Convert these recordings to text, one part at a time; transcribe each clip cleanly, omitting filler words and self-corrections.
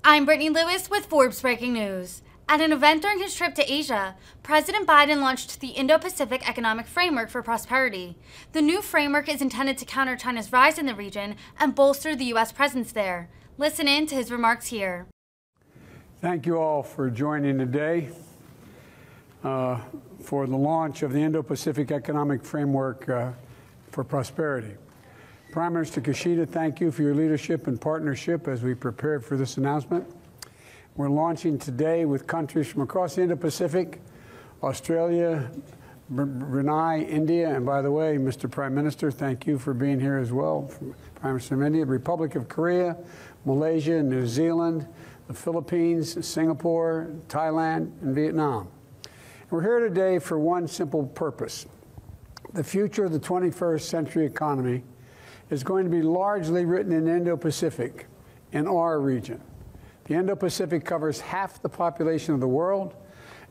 I'm Brittany Lewis with Forbes Breaking News. At an event during his trip to Asia, President Biden launched the Indo-Pacific Economic Framework for Prosperity. The new framework is intended to counter China's rise in the region and bolster the U.S. presence there. Listen in to his remarks here. Thank you all for joining today for the launch of the Indo-Pacific Economic Framework for Prosperity. Prime Minister Kishida, thank you for your leadership and partnership as we prepared for this announcement. We're launching today with countries from across the Indo-Pacific, Australia, Brunei, India, and by the way, Mr. Prime Minister, thank you for being here as well. Prime Minister of India, Republic of Korea, Malaysia, New Zealand, the Philippines, Singapore, Thailand, and Vietnam. We're here today for one simple purpose. The future of the 21st century economy is going to be largely written in Indo-Pacific, in our region. The Indo-Pacific covers half the population of the world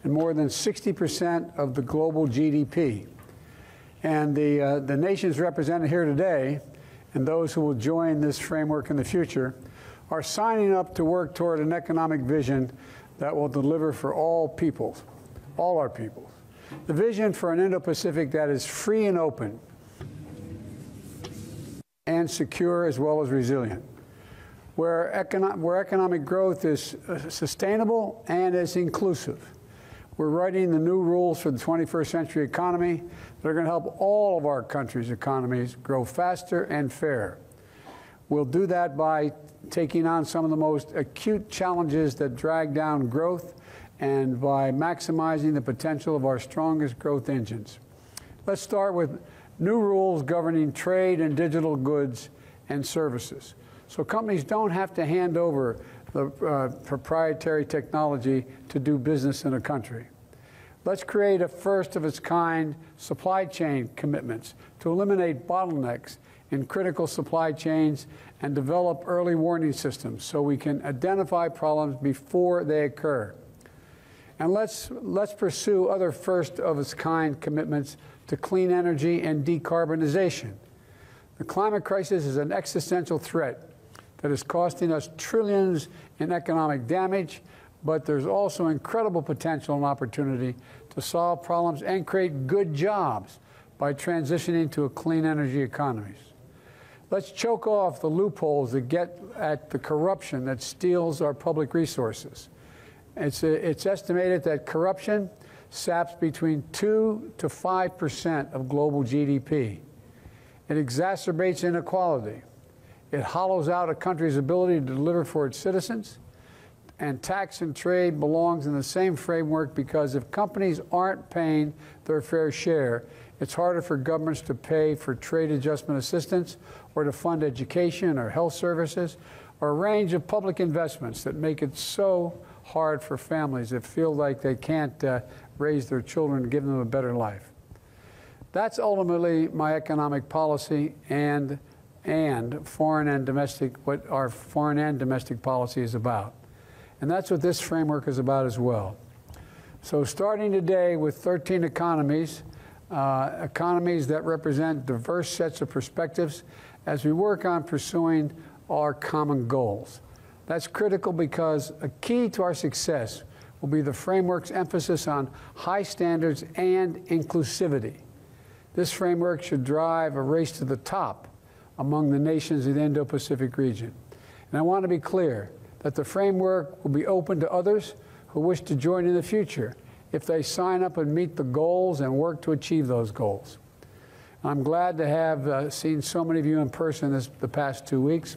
and more than 60% of the global GDP. And the nations represented here today, and those who will join this framework in the future, are signing up to work toward an economic vision that will deliver for all peoples, all our peoples. The vision for an Indo-Pacific that is free and open and secure as well as resilient, where economic growth is sustainable and is inclusive. We're writing the new rules for the 21st century economy that are going to help all of our countries' economies grow faster and fair. We'll do that by taking on some of the most acute challenges that drag down growth and by maximizing the potential of our strongest growth engines. Let's start with new rules governing trade and digital goods and services, so companies don't have to hand over the proprietary technology to do business in a country. Let's create a first-of-its-kind supply chain commitments to eliminate bottlenecks in critical supply chains and develop early warning systems so we can identify problems before they occur. And let's pursue other first-of-its-kind commitments to clean energy and decarbonization. The climate crisis is an existential threat that is costing us trillions in economic damage, but there's also incredible potential and opportunity to solve problems and create good jobs by transitioning to a clean energy economies. Let's choke off the loopholes that get at the corruption that steals our public resources. It's estimated that corruption saps between 2 to 5% of global GDP. It exacerbates inequality. It hollows out a country's ability to deliver for its citizens. And tax and trade belongs in the same framework because if companies aren't paying their fair share, it's harder for governments to pay for trade adjustment assistance or to fund education or health services or a range of public investments that make it so hard for families that feel like they can't raise their children and give them a better life. That's ultimately my economic policy and foreign and domestic, what our foreign and domestic policy is about. And that's what this framework is about as well. So starting today with 13 economies, economies that represent diverse sets of perspectives as we work on pursuing our common goals. That's critical because a key to our success will be the framework's emphasis on high standards and inclusivity. This framework should drive a race to the top among the nations in the Indo-Pacific region. And I want to be clear that the framework will be open to others who wish to join in the future if they sign up and meet the goals and work to achieve those goals. I'm glad to have seen so many of you in person the past 2 weeks.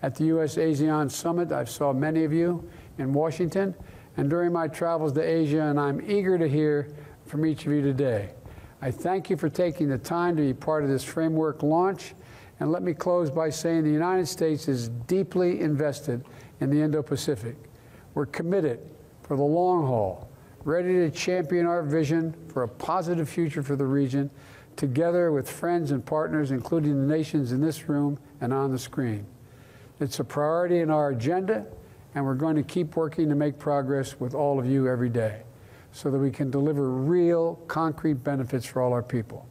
At the U.S.-ASEAN Summit, I saw many of you in Washington, and during my travels to Asia, and I'm eager to hear from each of you today. I thank you for taking the time to be part of this framework launch, and let me close by saying the United States is deeply invested in the Indo-Pacific. We're committed for the long haul, ready to champion our vision for a positive future for the region, together with friends and partners, including the nations in this room and on the screen. It's a priority in our agenda, and we're going to keep working to make progress with all of you every day so that we can deliver real, concrete benefits for all our people.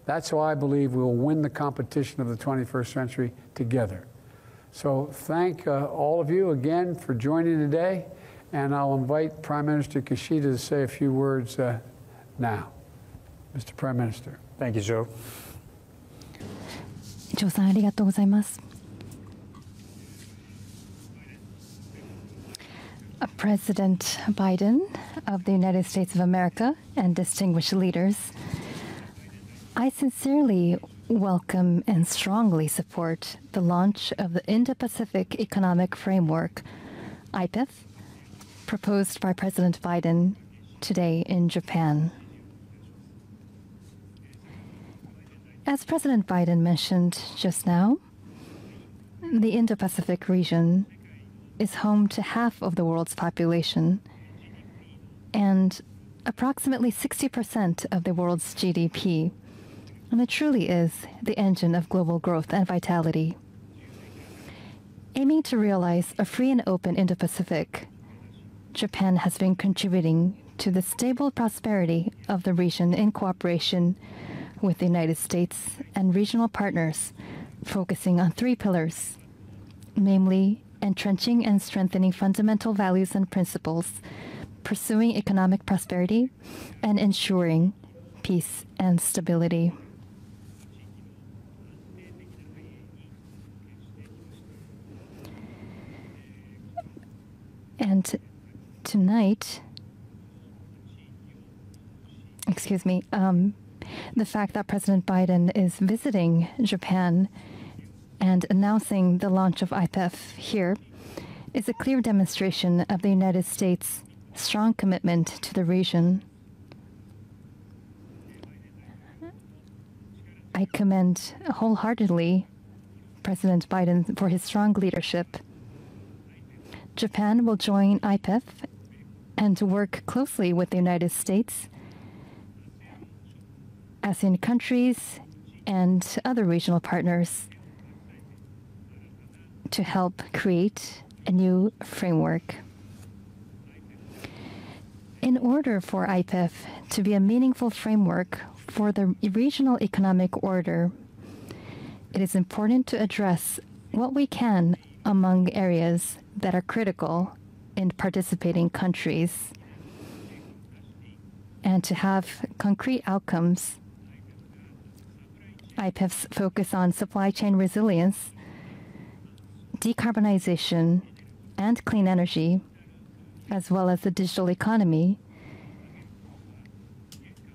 That's how I believe we'll win the competition of the 21st century together. So thank all of you again for joining today, and I'll invite Prime Minister Kishida to say a few words now. Mr. Prime Minister. Thank you, Joe. ジョーさんありがとうございます。President Biden of the United States of America and distinguished leaders, I sincerely welcome and strongly support the launch of the Indo-Pacific Economic Framework, IPEF, proposed by President Biden today in Japan. As President Biden mentioned just now, the Indo-Pacific region is home to half of the world's population and approximately 60% of the world's GDP. And it truly is the engine of global growth and vitality. Aiming to realize a free and open Indo-Pacific, Japan has been contributing to the stable prosperity of the region in cooperation with the United States and regional partners, focusing on three pillars, namely entrenching and strengthening fundamental values and principles, pursuing economic prosperity, and ensuring peace and stability. And tonight, the fact that President Biden is visiting Japan and announcing the launch of IPEF here is a clear demonstration of the United States' strong commitment to the region. I commend wholeheartedly President Biden for his strong leadership. Japan will join IPEF and work closely with the United States, ASEAN countries, and other regional partners to help create a new framework. In order for IPEF to be a meaningful framework for the regional economic order, it is important to address what we can among areas that are critical in participating countries and to have concrete outcomes. IPEF's focus on supply chain resilience, decarbonization, and clean energy, as well as the digital economy,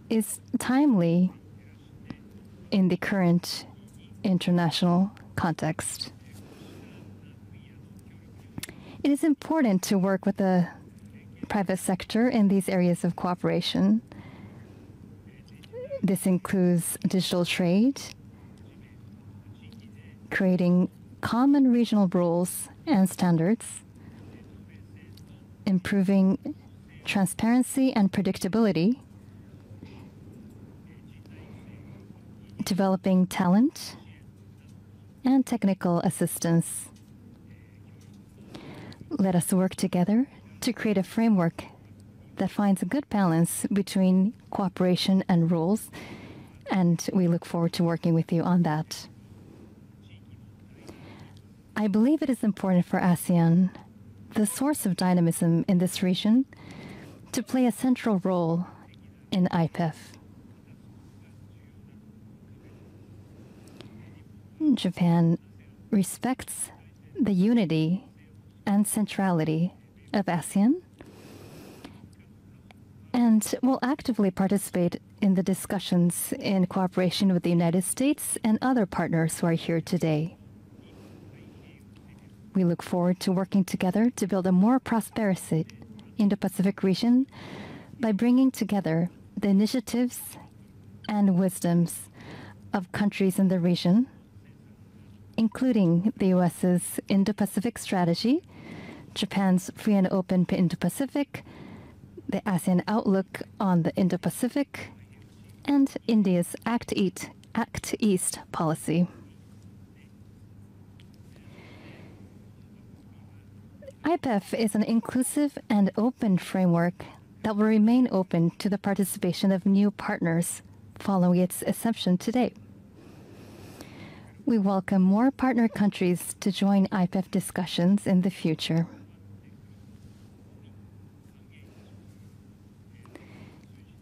is timely in the current international context. It is important to work with the private sector in these areas of cooperation. This includes digital trade, creating common regional rules and standards, improving transparency and predictability, developing talent, and technical assistance. Let us work together to create a framework that finds a good balance between cooperation and rules, and we look forward to working with you on that. I believe it is important for ASEAN, the source of dynamism in this region, to play a central role in IPEF. Japan respects the unity and centrality of ASEAN and will actively participate in the discussions in cooperation with the United States and other partners who are here today. We look forward to working together to build a more prosperous Indo-Pacific region by bringing together the initiatives and wisdoms of countries in the region, including the U.S.'s Indo-Pacific strategy, Japan's free and open Indo-Pacific, the ASEAN outlook on the Indo-Pacific, and India's Act East policy. IPEF is an inclusive and open framework that will remain open to the participation of new partners following its inception today. We welcome more partner countries to join IPEF discussions in the future.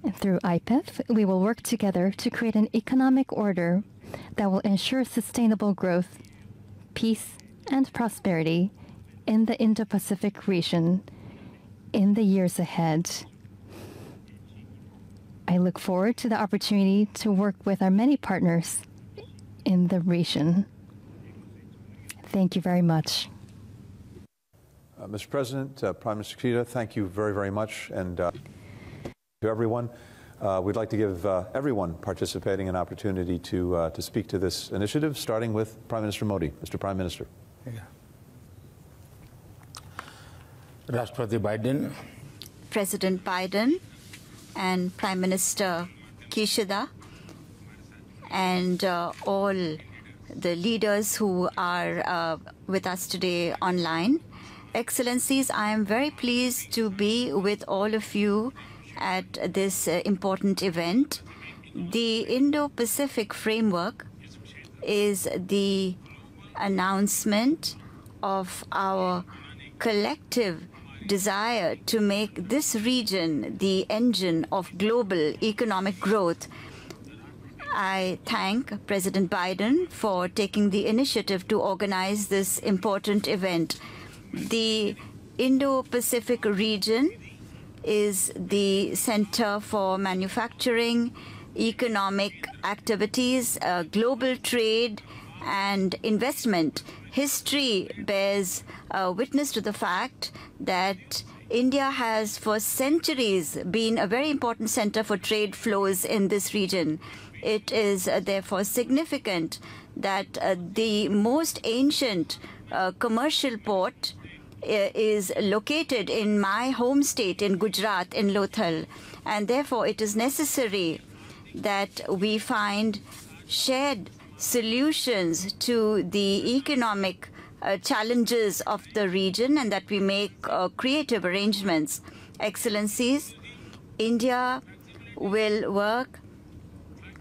And through IPEF, we will work together to create an economic order that will ensure sustainable growth, peace, and prosperity in the Indo-Pacific region in the years ahead. I look forward to the opportunity to work with our many partners in the region. Thank you very much. Mr. President, Prime Minister Kishida, thank you very, very much. And to everyone, we'd like to give everyone participating an opportunity to speak to this initiative, starting with Prime Minister Modi. Mr. Prime Minister. Rashtrapati Biden, President Biden, and Prime Minister Kishida, and all the leaders who are with us today online. Excellencies, I am very pleased to be with all of you at this important event. The Indo-Pacific Framework is the announcement of our collective desire to make this region the engine of global economic growth. I thank President Biden for taking the initiative to organize this important event. The Indo-Pacific region is the center for manufacturing, economic activities, global trade, and investment. History bears witness to the fact that India has for centuries been a very important center for trade flows in this region. It is therefore significant that the most ancient commercial port is located in my home state in Gujarat, in Lothal, and therefore it is necessary that we find shared solutions to the economic challenges of the region and that we make creative arrangements. Excellencies, India will work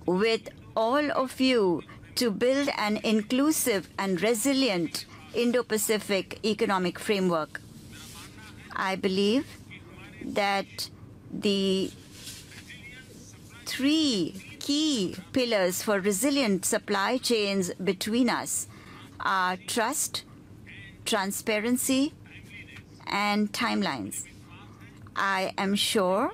with all of you to build an inclusive and resilient Indo-Pacific economic framework. I believe that the three key pillars for resilient supply chains between us are trust, transparency, and timelines. I am sure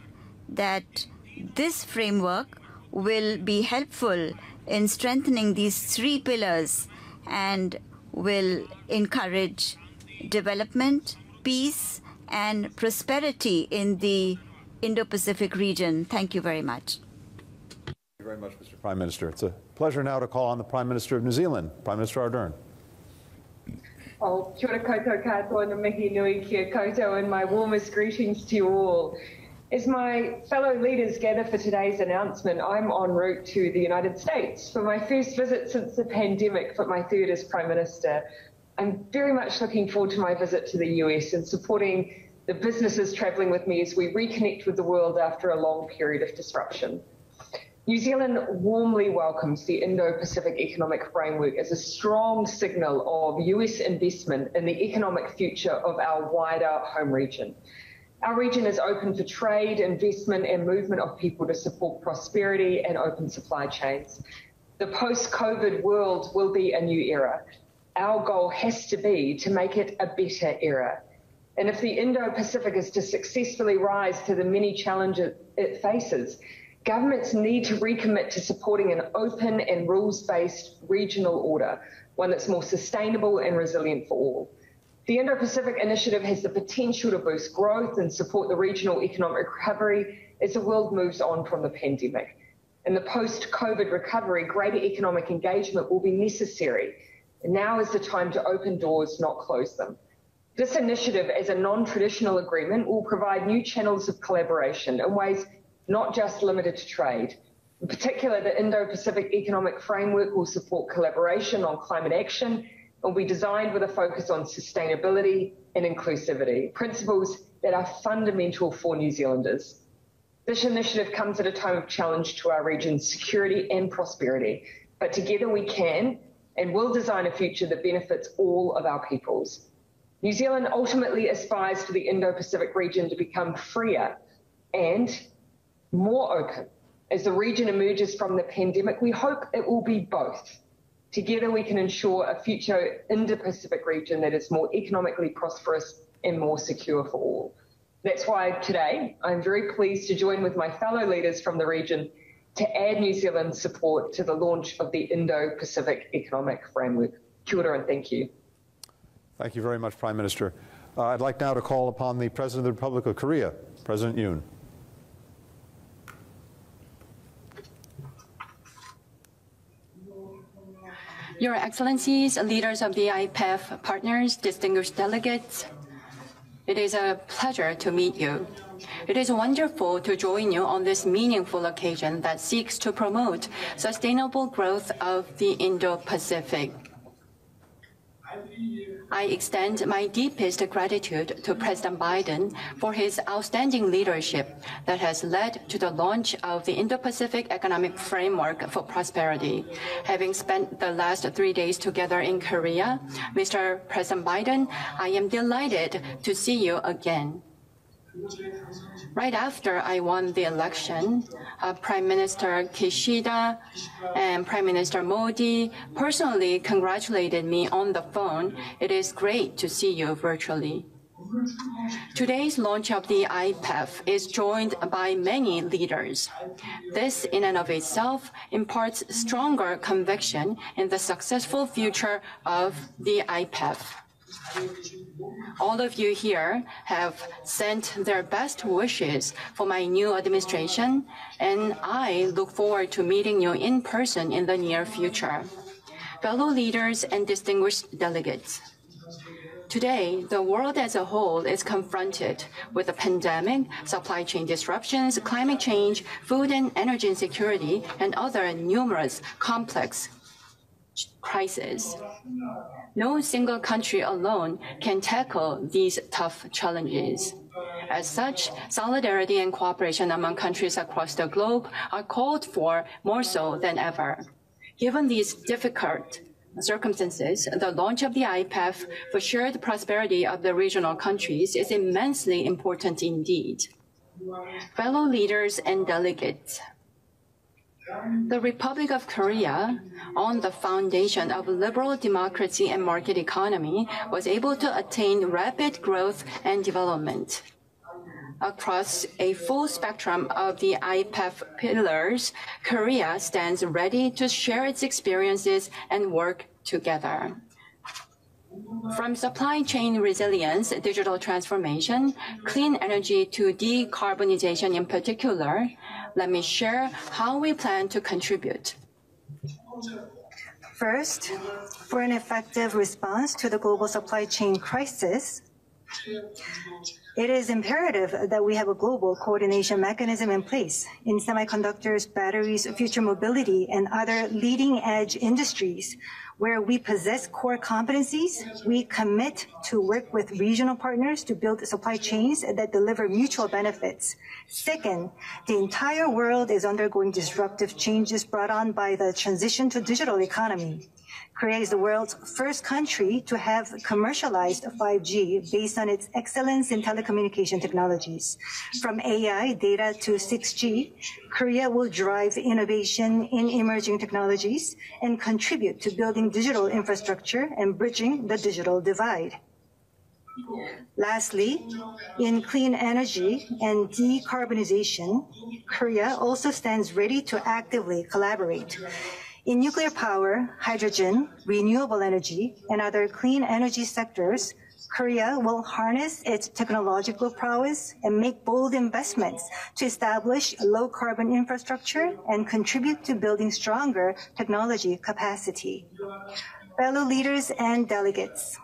that this framework will be helpful in strengthening these three pillars and will encourage development, peace, and prosperity in the Indo-Pacific region. Thank you very much. Thank you very much, Mr. Prime Minister. It's a pleasure now to call on the Prime Minister of New Zealand, Prime Minister Ardern. Oh, kia ora koutou katoa na mihi nui kia koutou, and my warmest greetings to you all. As my fellow leaders gather for today's announcement, I'm en route to the United States for my first visit since the pandemic, but my third as Prime Minister. I'm very much looking forward to my visit to the US and supporting the businesses travelling with me as we reconnect with the world after a long period of disruption. New Zealand warmly welcomes the Indo-Pacific Economic Framework as a strong signal of US investment in the economic future of our wider home region. Our region is open for trade, investment, and movement of people to support prosperity and open supply chains. The post-COVID world will be a new era. Our goal has to be to make it a better era. And if the Indo-Pacific is to successfully rise to the many challenges it faces, governments need to recommit to supporting an open and rules-based regional order, one that's more sustainable and resilient for all. The Indo-Pacific Initiative has the potential to boost growth and support the regional economic recovery as the world moves on from the pandemic. In the post-COVID recovery, greater economic engagement will be necessary. And now is the time to open doors, not close them. This initiative, as a non-traditional agreement, will provide new channels of collaboration in ways not just limited to trade. In particular, the Indo-Pacific Economic Framework will support collaboration on climate action. Will be designed with a focus on sustainability and inclusivity, principles that are fundamental for New Zealanders. This initiative comes at a time of challenge to our region's security and prosperity, but together we can, and will design a future that benefits all of our peoples. New Zealand ultimately aspires for the Indo-Pacific region to become freer and more open. As the region emerges from the pandemic, we hope it will be both. Together, we can ensure a future Indo-Pacific region that is more economically prosperous and more secure for all. That's why today, I'm very pleased to join with my fellow leaders from the region to add New Zealand's support to the launch of the Indo-Pacific Economic Framework. Kia ora and thank you. Thank you very much, Prime Minister. I'd like now to call upon the President of the Republic of Korea, President Yoon. Your Excellencies, leaders of the IPEF partners, distinguished delegates, it is a pleasure to meet you. It is wonderful to join you on this meaningful occasion that seeks to promote sustainable growth of the Indo-Pacific. I extend my deepest gratitude to President Biden for his outstanding leadership that has led to the launch of the Indo-Pacific Economic Framework for Prosperity. Having spent the last 3 days together in Korea, Mr. President Biden, I am delighted to see you again. Right after I won the election, Prime Minister Kishida and Prime Minister Modi personally congratulated me on the phone. It is great to see you virtually. Today's launch of the IPEF is joined by many leaders. This, in and of itself, imparts stronger conviction in the successful future of the IPEF. All of you here have sent their best wishes for my new administration, and I look forward to meeting you in person in the near future. Fellow leaders and distinguished delegates, today, the world as a whole is confronted with a pandemic, supply chain disruptions, climate change, food and energy insecurity, and other numerous complex crises. No single country alone can tackle these tough challenges. As such, solidarity and cooperation among countries across the globe are called for more so than ever. Given these difficult circumstances, the launch of the IPEF for shared prosperity of the regional countries is immensely important indeed. Fellow leaders and delegates, the Republic of Korea, on the foundation of liberal democracy and market economy, was able to attain rapid growth and development. Across a full spectrum of the IPEF pillars, Korea stands ready to share its experiences and work together. From supply chain resilience, digital transformation, clean energy to decarbonization in particular, let me share how we plan to contribute. First, for an effective response to the global supply chain crisis, it is imperative that we have a global coordination mechanism in place in semiconductors, batteries, future mobility, and other leading-edge industries. Where we possess core competencies, we commit to work with regional partners to build supply chains that deliver mutual benefits. Second, the entire world is undergoing disruptive changes brought on by the transition to digital economy. Korea is the world's first country to have commercialized 5G based on its excellence in telecommunication technologies. From AI, data to 6G, Korea will drive innovation in emerging technologies and contribute to building digital infrastructure and bridging the digital divide. Lastly, in clean energy and decarbonization, Korea also stands ready to actively collaborate. In nuclear power, hydrogen, renewable energy, and other clean energy sectors, Korea will harness its technological prowess and make bold investments to establish low-carbon infrastructure and contribute to building stronger technology capacity. Fellow leaders and delegates,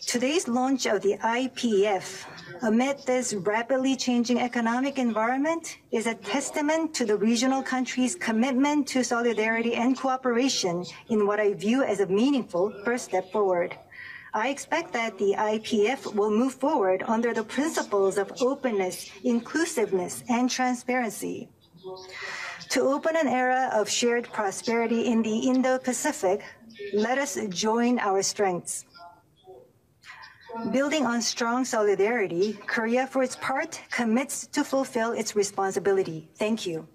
today's launch of the IPEF amid this rapidly changing economic environment is a testament to the regional countries' commitment to solidarity and cooperation in what I view as a meaningful first step forward. I expect that the IPEF will move forward under the principles of openness, inclusiveness, and transparency. To open an era of shared prosperity in the Indo-Pacific, let us join our strengths. Building on strong solidarity, Korea, for its part, commits to fulfill its responsibility. Thank you.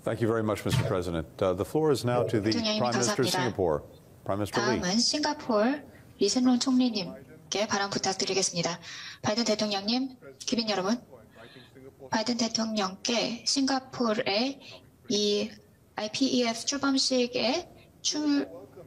Thank you very much, Mr. President. The floor is now to the Prime Minister of Singapore. Prime Minister Lee. 다음은 싱가포르 리센론 총리님께 발언 부탁드리겠습니다. 바이든 대통령님, 귀빈 여러분, 바이든 대통령께 싱가포르의 이 IPEF 출범식에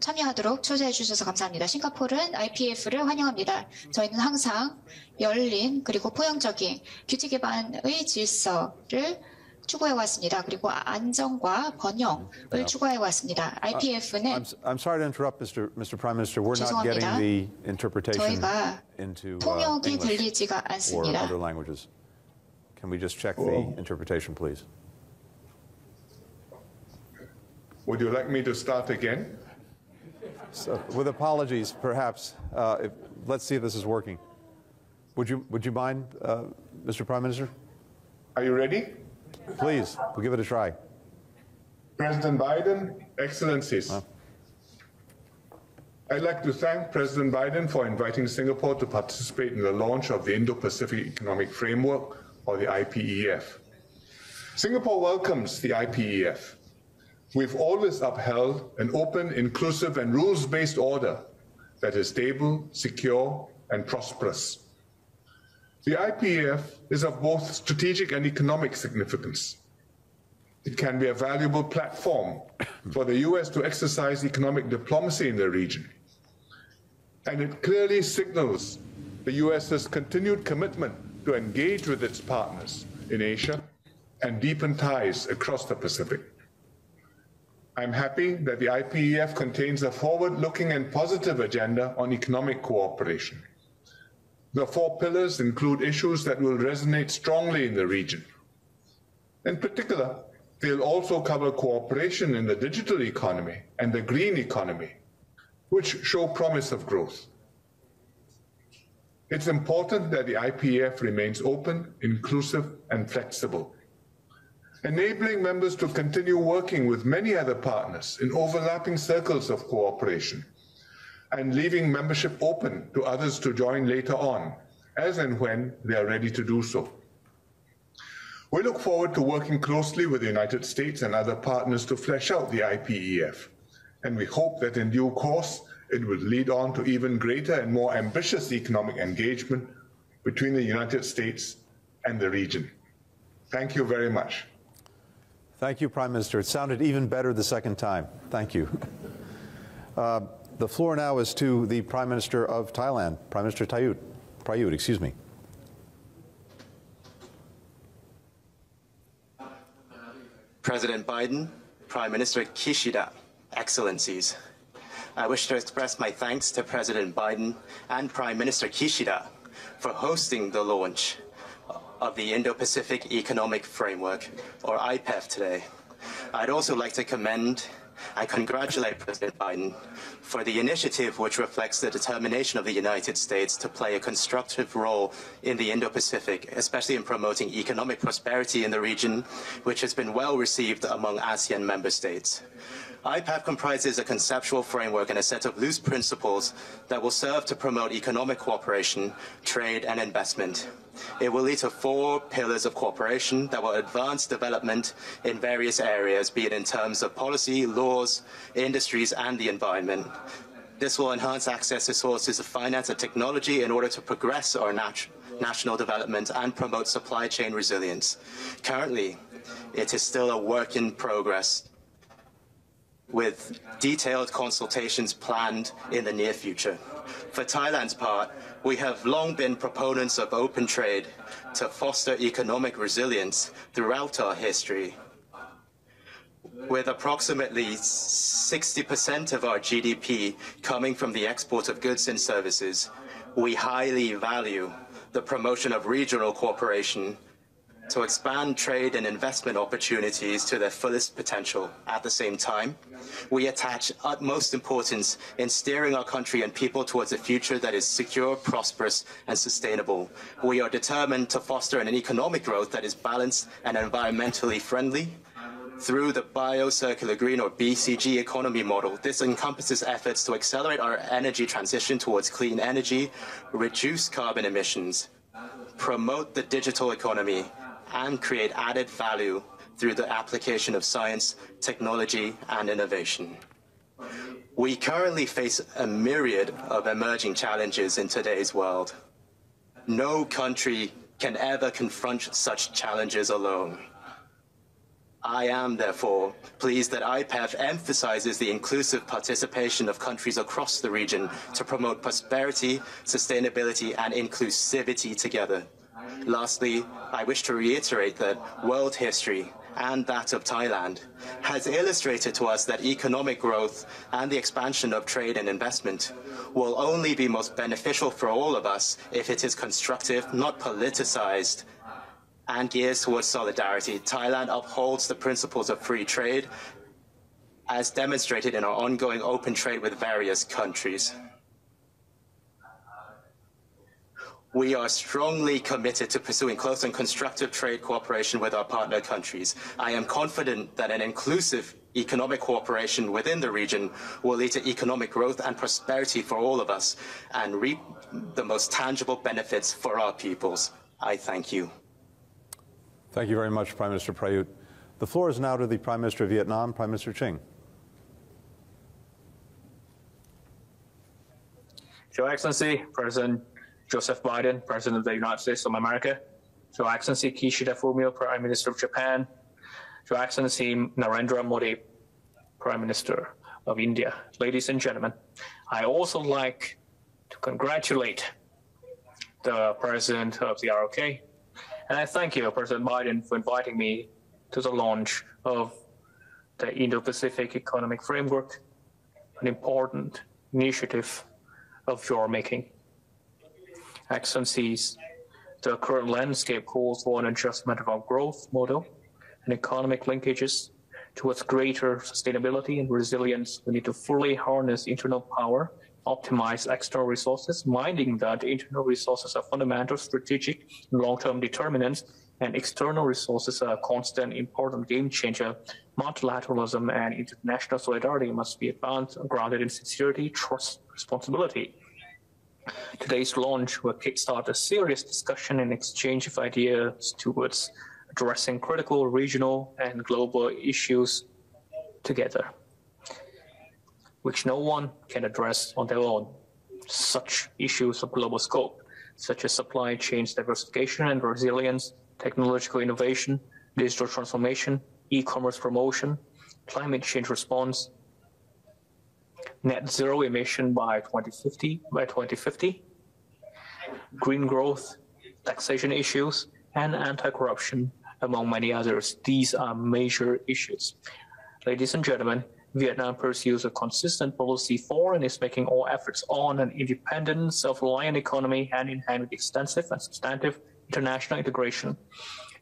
참여하도록 초대해 주셔서 감사합니다. 싱가포르는 IPEF를 환영합니다. 저희는 항상 열린 그리고 포용적인 규칙 기반의 질서를 추구해 왔습니다. 그리고 안정과 번영을 추구해 왔습니다. IPEF는 I'm sorry to interrupt, Mr. Prime Minister. We're not getting the interpretation into 통역이 English 들리지가 or 않습니다. other languages. Can we just check the interpretation, please? Would you like me to start again? So, with apologies, perhaps. Let's see if this is working. Would you mind, Mr. Prime Minister? Are you ready? Please, we'll give it a try. President Biden, Excellencies. I'd like to thank President Biden for inviting Singapore to participate in the launch of the Indo-Pacific Economic Framework, or the IPEF. Singapore welcomes the IPEF. We've always upheld an open, inclusive, and rules-based order that is stable, secure, and prosperous. The IPEF is of both strategic and economic significance. It can be a valuable platform for the US to exercise economic diplomacy in the region. And it clearly signals the US's continued commitment to engage with its partners in Asia and deepen ties across the Pacific. I'm happy that the IPEF contains a forward-looking and positive agenda on economic cooperation. The 4 pillars include issues that will resonate strongly in the region. In particular, they'll also cover cooperation in the digital economy and the green economy, which show promise of growth. It's important that the IPEF remains open, inclusive, and flexible, enabling members to continue working with many other partners in overlapping circles of cooperation, and leaving membership open to others to join later on, as and when they are ready to do so. We look forward to working closely with the United States and other partners to flesh out the IPEF, and we hope that in due course it will lead on to even greater and more ambitious economic engagement between the United States and the region. Thank you very much. Thank you, Prime Minister. It sounded even better the second time. Thank you. The floor now is to the Prime Minister of Thailand, Prime Minister Prayut, excuse me. President Biden, Prime Minister Kishida, Excellencies. I wish to express my thanks to President Biden and Prime Minister Kishida for hosting the launch of the Indo-Pacific Economic Framework, or IPEF, today. I'd also like to commend and congratulate President Biden for the initiative, which reflects the determination of the United States to play a constructive role in the Indo-Pacific, especially in promoting economic prosperity in the region, which has been well received among ASEAN member states. IPEF comprises a conceptual framework and a set of loose principles that will serve to promote economic cooperation, trade, and investment. It will lead to 4 pillars of cooperation that will advance development in various areas, be it in terms of policy, laws, industries, and the environment. This will enhance access to sources of finance and technology in order to progress our national development and promote supply chain resilience. Currently, it is still a work in progress, with detailed consultations planned in the near future. For Thailand's part, we have long been proponents of open trade to foster economic resilience throughout our history. With approximately 60% of our GDP coming from the export of goods and services, we highly value the promotion of regional cooperation to expand trade and investment opportunities to their fullest potential. At the same time, we attach utmost importance in steering our country and people towards a future that is secure, prosperous, and sustainable. We are determined to foster an economic growth that is balanced and environmentally friendly, Through the Bio-Circular Green or BCG economy model, this encompasses efforts to accelerate our energy transition towards clean energy, reduce carbon emissions, promote the digital economy, and create added value through the application of science, technology, and innovation. We currently face a myriad of emerging challenges in today's world. No country can ever confront such challenges alone. I am, therefore, pleased that IPEF emphasizes the inclusive participation of countries across the region to promote prosperity, sustainability, and inclusivity together. Lastly, I wish to reiterate that world history, and that of Thailand, has illustrated to us that economic growth and the expansion of trade and investment will only be most beneficial for all of us if it is constructive, not politicized, and gears towards solidarity. Thailand upholds the principles of free trade, as demonstrated in our ongoing open trade with various countries. We are strongly committed to pursuing close and constructive trade cooperation with our partner countries. I am confident that an inclusive economic cooperation within the region will lead to economic growth and prosperity for all of us and reap the most tangible benefits for our peoples. I thank you. Thank you very much, Prime Minister Prayut. The floor is now to the Prime Minister of Vietnam, Prime Minister Chinh. Your Excellency, President Joseph Biden, President of the United States of America, Your Excellency Kishida Fumio, Prime Minister of Japan, Your Excellency Narendra Modi, Prime Minister of India. Ladies and gentlemen, I also like to congratulate the President of the ROK, and I thank you, President Biden, for inviting me to the launch of the Indo-Pacific Economic Framework, an important initiative of your making. Excellencies, the current landscape calls for an adjustment of our growth model and economic linkages towards greater sustainability and resilience. We need to fully harness internal power, optimize external resources, minding that internal resources are fundamental, strategic, and long-term determinants, and external resources are a constant, important game changer. Multilateralism and international solidarity must be advanced, grounded in sincerity, trust, responsibility. Today's launch will kickstart a serious discussion and exchange of ideas towards addressing critical regional and global issues together, which no one can address on their own. Such issues of global scope, such as supply chains diversification and resilience, technological innovation, digital transformation, e-commerce promotion, climate change response, net zero emission by 2050, green growth, taxation issues, and anti-corruption, among many others. These are major issues. Ladies and gentlemen, Vietnam pursues a consistent policy for and is making all efforts on an independent, self-reliant economy hand in hand with extensive and substantive international integration.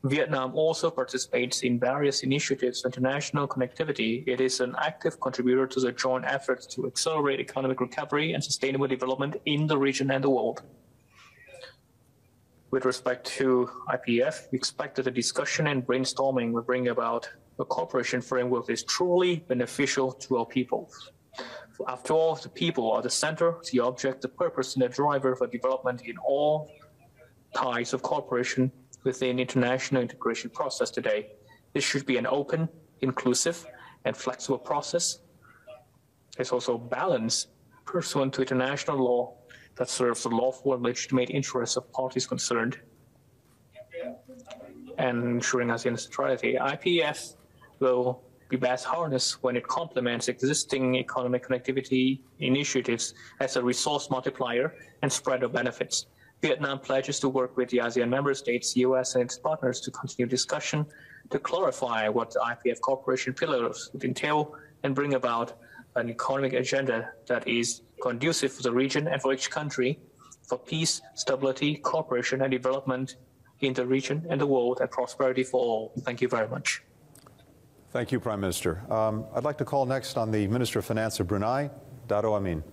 Vietnam also participates in various initiatives of international connectivity. It is an active contributor to the joint efforts to accelerate economic recovery and sustainable development in the region and the world. With respect to IPEF, we expect that the discussion and brainstorming will bring about a cooperation framework that is truly beneficial to our people. After all, the people are the center, the object, the purpose, and the driver for development in all ties of cooperation within international integration process today. This should be an open, inclusive, and flexible process. It's also balanced pursuant to international law that serves the lawful and legitimate interests of parties concerned and ensuring ASEAN centrality. IPEF will be best harnessed when it complements existing economic connectivity initiatives as a resource multiplier and spread of benefits. Vietnam pledges to work with the ASEAN member states, US, and its partners to continue discussion to clarify what the IPEF cooperation pillars would entail and bring about an economic agenda that is conducive for the region and for each country for peace, stability, cooperation, and development in the region and the world, and prosperity for all. Thank you very much. Thank you, Prime Minister. I'd like to call next on the Minister of Finance of Brunei, Dato Amin.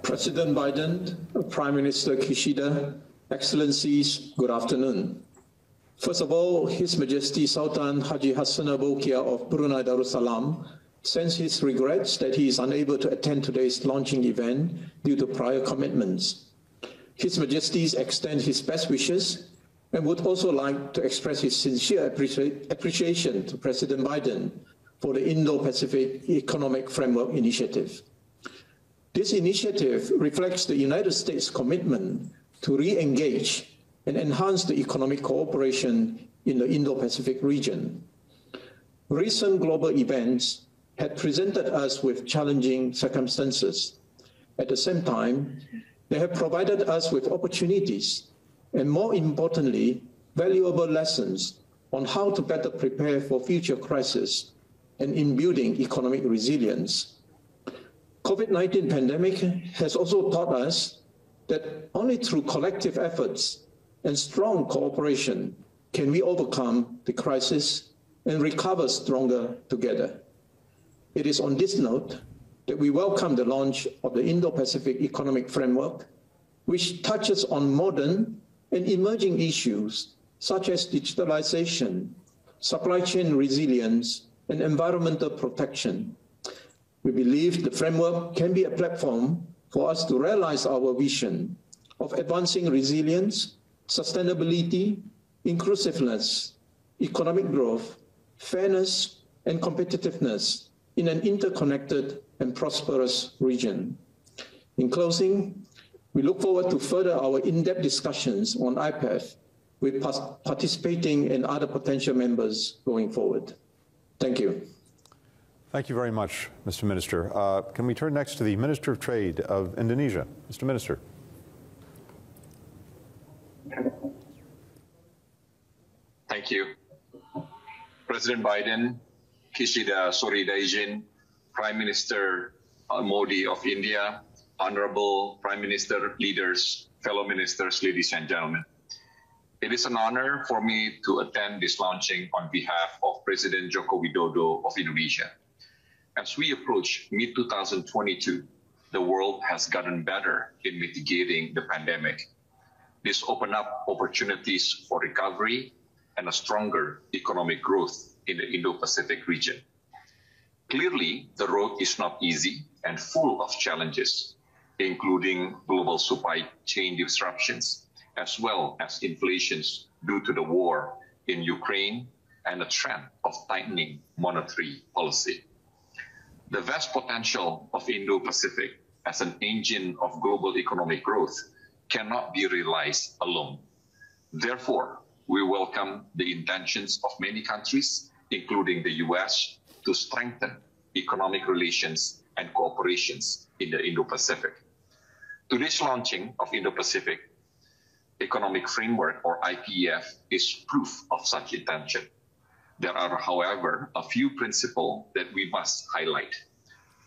President Biden, Prime Minister Kishida, Excellencies, good afternoon. First of all, His Majesty Sultan Haji Hassanal Bolkiah of Brunei Darussalam sends his regrets that he is unable to attend today's launching event due to prior commitments. His Majesty extends his best wishes and would also like to express his sincere appreciation to President Biden for the Indo-Pacific Economic Framework Initiative. This initiative reflects the United States' commitment to re-engage and enhance the economic cooperation in the Indo-Pacific region. Recent global events had presented us with challenging circumstances. At the same time, they have provided us with opportunities and, more importantly, valuable lessons on how to better prepare for future crises and in building economic resilience. COVID-19 pandemic has also taught us that only through collective efforts and strong cooperation can we overcome the crisis and recover stronger together. It is on this note that we welcome the launch of the Indo-Pacific Economic Framework, which touches on modern and emerging issues such as digitalization, supply chain resilience, and environmental protection. We believe the framework can be a platform for us to realize our vision of advancing resilience, sustainability, inclusiveness, economic growth, fairness, and competitiveness in an interconnected and prosperous region. In closing, we look forward to further our in-depth discussions on IPEF with participating and other potential members going forward. Thank you. Thank you very much, Mr. Minister. Can we turn next to the Minister of Trade of Indonesia? Mr. Minister. Thank you. President Biden, Kishida Soridajin, Prime Minister Modi of India, Honorable Prime Minister, leaders, fellow ministers, ladies and gentlemen. It is an honor for me to attend this launching on behalf of President Joko Widodo of Indonesia. As we approach mid-2022, the world has gotten better in mitigating the pandemic. This opened up opportunities for recovery and a stronger economic growth in the Indo-Pacific region. Clearly, the road is not easy and full of challenges, including global supply chain disruptions, as well as inflations due to the war in Ukraine and a trend of tightening monetary policy. The vast potential of Indo-Pacific as an engine of global economic growth cannot be realized alone. Therefore, we welcome the intentions of many countries, including the US, to strengthen economic relations and cooperations in the Indo-Pacific. Today's launching of Indo-Pacific Economic Framework, or IPEF, is proof of such intention. There are, however, a few principles that we must highlight.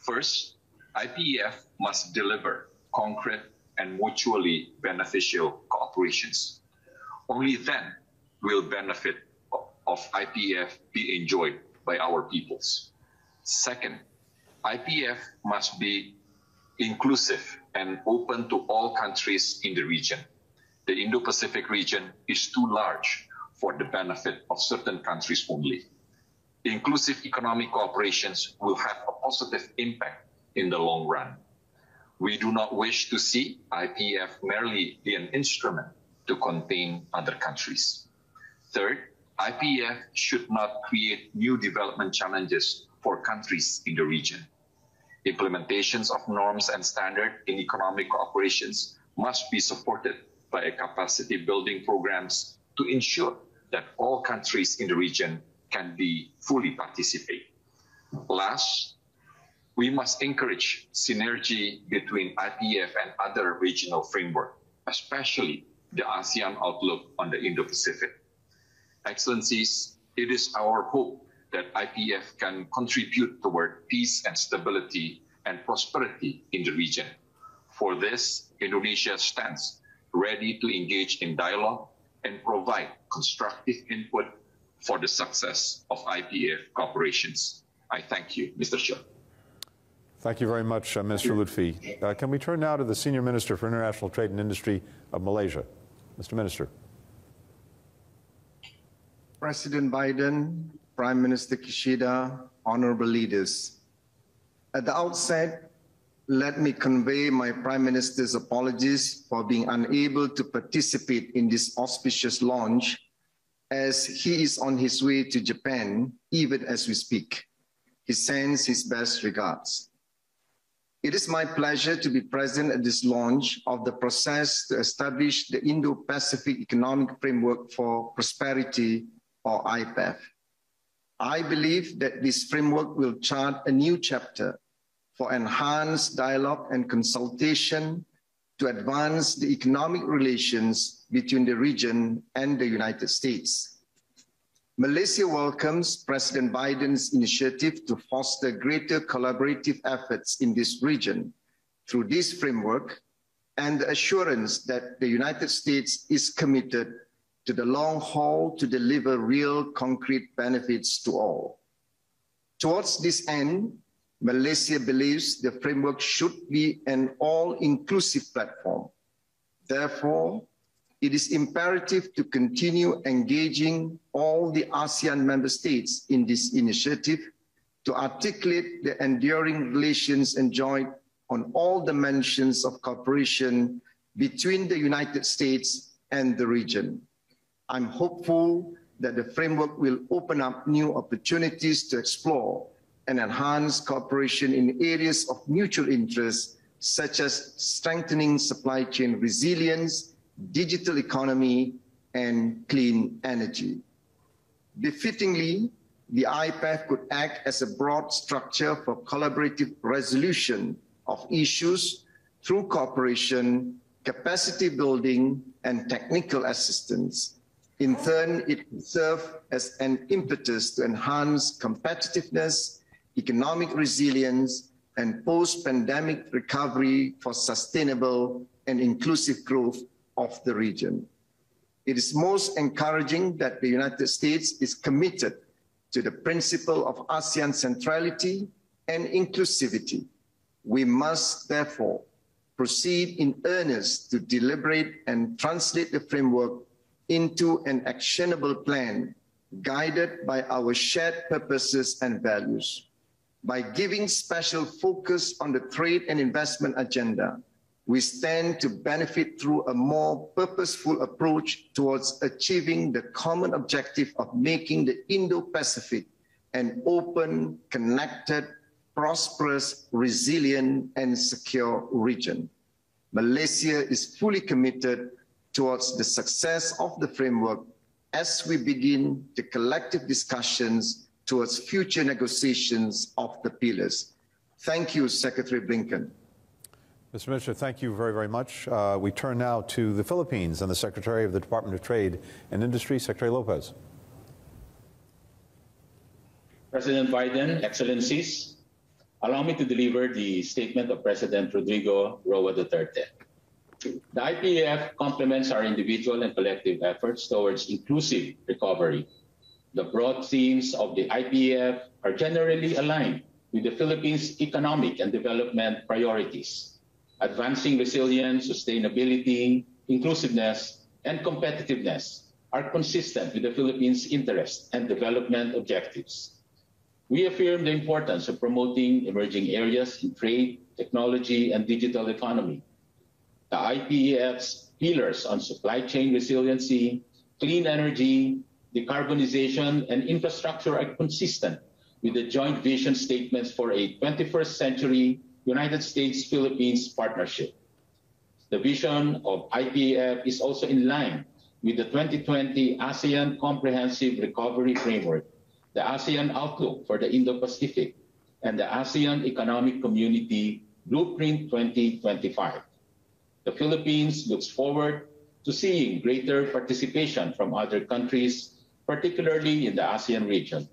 First, IPEF must deliver concrete and mutually beneficial cooperations. Only then will benefit of IPEF be enjoyed by our peoples. Second, IPEF must be inclusive and open to all countries in the region. The Indo-Pacific region is too large for the benefit of certain countries only. Inclusive economic cooperations will have a positive impact in the long run. We do not wish to see IPEF merely be an instrument to contain other countries. Third, IPEF should not create new development challenges for countries in the region. Implementations of norms and standards in economic cooperations must be supported by capacity building programs to ensure that all countries in the region can be fully participate. Last, we must encourage synergy between IPEF and other regional frameworks, especially the ASEAN outlook on the Indo-Pacific. Excellencies, it is our hope that IPEF can contribute toward peace and stability and prosperity in the region. For this, Indonesia stands ready to engage in dialogue and provide constructive input for the success of IPEF cooperations. I thank you, Mr. Chair. Thank you very much, Minister Lutfi. Can we turn now to the Senior Minister for International Trade and Industry of Malaysia? Mr. Minister. President Biden, Prime Minister Kishida, honorable leaders. At the outset, let me convey my Prime Minister's apologies for being unable to participate in this auspicious launch, as he is on his way to Japan even as we speak. He sends his best regards. It is my pleasure to be present at this launch of the process to establish the Indo-Pacific Economic Framework for Prosperity, or IPEF. I believe that this framework will chart a new chapter for enhanced dialogue and consultation to advance the economic relations between the region and the United States. Malaysia welcomes President Biden's initiative to foster greater collaborative efforts in this region through this framework and the assurance that the United States is committed to the long haul to deliver real concrete benefits to all. Towards this end, Malaysia believes the framework should be an all-inclusive platform. Therefore, it is imperative to continue engaging all the ASEAN member states in this initiative to articulate the enduring relations enjoyed on all dimensions of cooperation between the United States and the region. I'm hopeful that the framework will open up new opportunities to explore and enhance cooperation in areas of mutual interest, such as strengthening supply chain resilience, digital economy, and clean energy. Befittingly, the IPEF could act as a broad structure for collaborative resolution of issues through cooperation, capacity building, and technical assistance. In turn, it could serve as an impetus to enhance competitiveness, economic resilience, and post-pandemic recovery for sustainable and inclusive growth of the region. It is most encouraging that the United States is committed to the principle of ASEAN centrality and inclusivity. We must therefore proceed in earnest to deliberate and translate the framework into an actionable plan guided by our shared purposes and values. By giving special focus on the trade and investment agenda, we stand to benefit through a more purposeful approach towards achieving the common objective of making the Indo-Pacific an open, connected, prosperous, resilient, and secure region. Malaysia is fully committed towards the success of the framework as we begin the collective discussions towards future negotiations of the pillars. Thank you, Secretary Blinken. Mr. Minister, thank you very, very much. We turn now to the Philippines and the Secretary of the Department of Trade and Industry, Secretary Lopez. President Biden, Excellencies, allow me to deliver the statement of President Rodrigo Roa Duterte. The IPEF complements our individual and collective efforts towards inclusive recovery. The broad themes of the IPEF are generally aligned with the Philippines' economic and development priorities. Advancing resilience, sustainability, inclusiveness, and competitiveness are consistent with the Philippines' interests and development objectives. We affirm the importance of promoting emerging areas in trade, technology, and digital economy. The IPEF's pillars on supply chain resiliency, clean energy, decarbonization, and infrastructure are consistent with the joint vision statements for a 21st century United States-Philippines partnership. The vision of IPEF is also in line with the 2020 ASEAN Comprehensive Recovery Framework, the ASEAN Outlook for the Indo-Pacific, and the ASEAN Economic Community Blueprint 2025. The Philippines looks forward to seeing greater participation from other countries, particularly in the ASEAN region.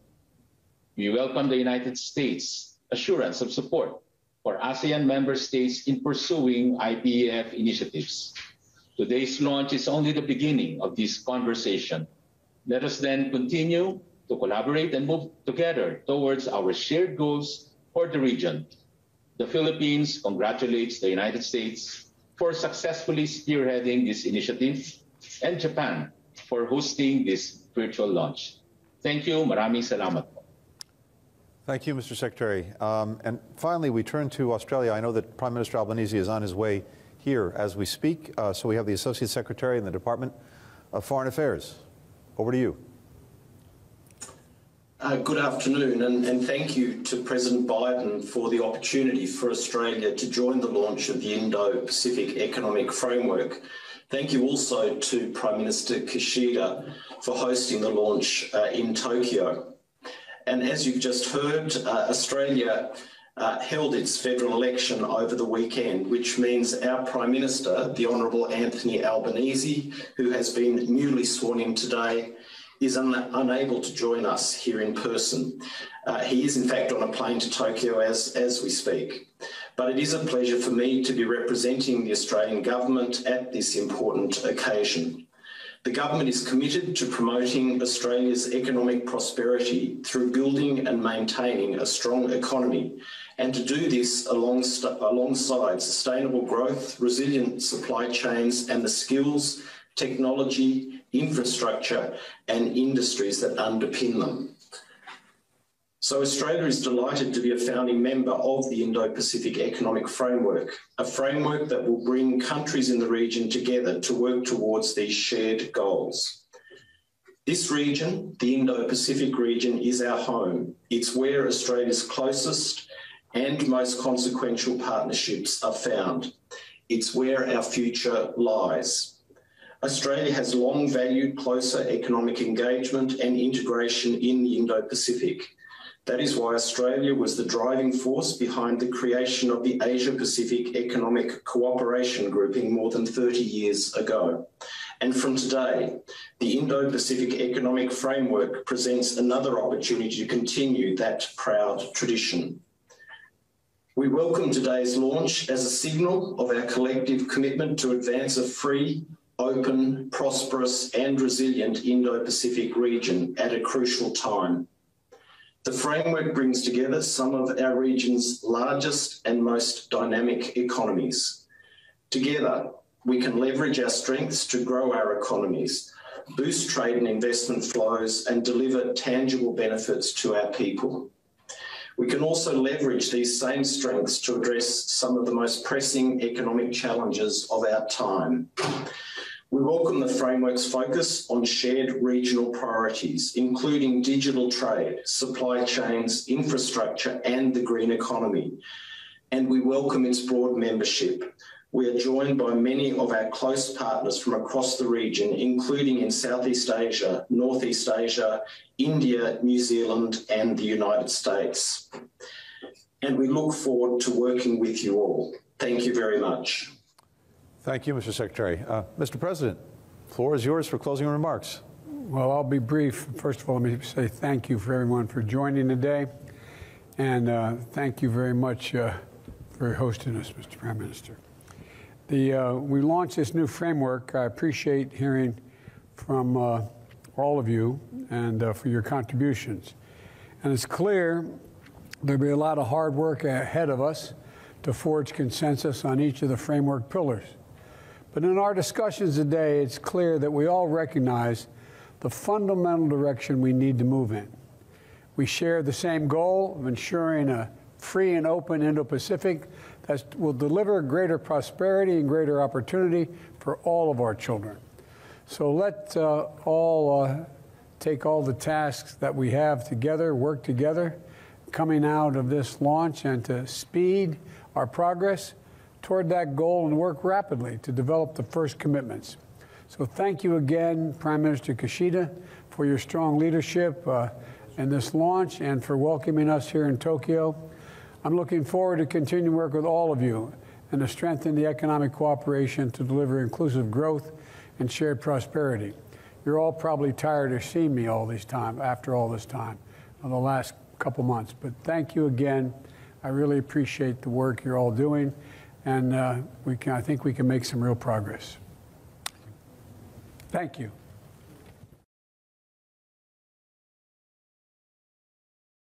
We welcome the United States' assurance of support for ASEAN member states in pursuing IPEF initiatives. Today's launch is only the beginning of this conversation. Let us then continue to collaborate and move together towards our shared goals for the region. The Philippines congratulates the United States for successfully spearheading this initiative and Japan for hosting this virtual launch. Thank you. Maraming salamat. Thank you, Mr. Secretary. And finally, we turn to Australia. I know that Prime Minister Albanese is on his way here as we speak. So we have the Associate Secretary in the Department of Foreign Affairs. Over to you. Good afternoon, and thank you to President Biden for the opportunity for Australia to join the launch of the Indo-Pacific Economic Framework. Thank you also to Prime Minister Kishida for hosting the launch in Tokyo. And as you've just heard, Australia held its federal election over the weekend, which means our Prime Minister, the Honourable Anthony Albanese, who has been newly sworn in today, is unable to join us here in person. He is in fact on a plane to Tokyo as we speak. But it is a pleasure for me to be representing the Australian government at this important occasion. The government is committed to promoting Australia's economic prosperity through building and maintaining a strong economy, and to do this alongside sustainable growth, resilient supply chains, and the skills, technology, infrastructure and industries that underpin them. So Australia is delighted to be a founding member of the Indo-Pacific Economic Framework, a framework that will bring countries in the region together to work towards these shared goals. This region, the Indo-Pacific region, is our home. It's where Australia's closest and most consequential partnerships are found. It's where our future lies. Australia has long valued closer economic engagement and integration in the Indo-Pacific. That is why Australia was the driving force behind the creation of the Asia-Pacific Economic Cooperation Grouping more than 30 years ago. And from today, the Indo-Pacific Economic Framework presents another opportunity to continue that proud tradition. We welcome today's launch as a signal of our collective commitment to advance a free, open, prosperous and resilient Indo-Pacific region at a crucial time. The framework brings together some of our region's largest and most dynamic economies. Together, we can leverage our strengths to grow our economies, boost trade and investment flows, and deliver tangible benefits to our people. We can also leverage these same strengths to address some of the most pressing economic challenges of our time. We welcome the framework's focus on shared regional priorities, including digital trade, supply chains, infrastructure, and the green economy. And we welcome its broad membership. We are joined by many of our close partners from across the region, including in Southeast Asia, Northeast Asia, India, New Zealand, and the United States. And we look forward to working with you all. Thank you very much. Thank you, Mr. Secretary. Mr. President, the floor is yours for closing remarks. Well, I'll be brief. First of all, let me say thank you for everyone for joining today. And thank you very much for hosting us, Mr. Prime Minister. We launched this new framework. I appreciate hearing from all of you and for your contributions. And it's clear there'll be a lot of hard work ahead of us to forge consensus on each of the framework pillars. But in our discussions today, it's clear that we all recognize the fundamental direction we need to move in. We share the same goal of ensuring a free and open Indo-Pacific that will deliver greater prosperity and greater opportunity for all of our children. So let's all take all the tasks that we have together, work together, coming out of this launch, and to speed our progress toward that goal and work rapidly to develop the first commitments. So thank you again, Prime Minister Kishida, for your strong leadership in this launch and for welcoming us here in Tokyo. I'm looking forward to continuing to work with all of you and to strengthen the economic cooperation to deliver inclusive growth and shared prosperity. You're all probably tired of seeing me after all this time, in the last couple months. But thank you again. I really appreciate the work you're all doing, and I think we can make some real progress. Thank you.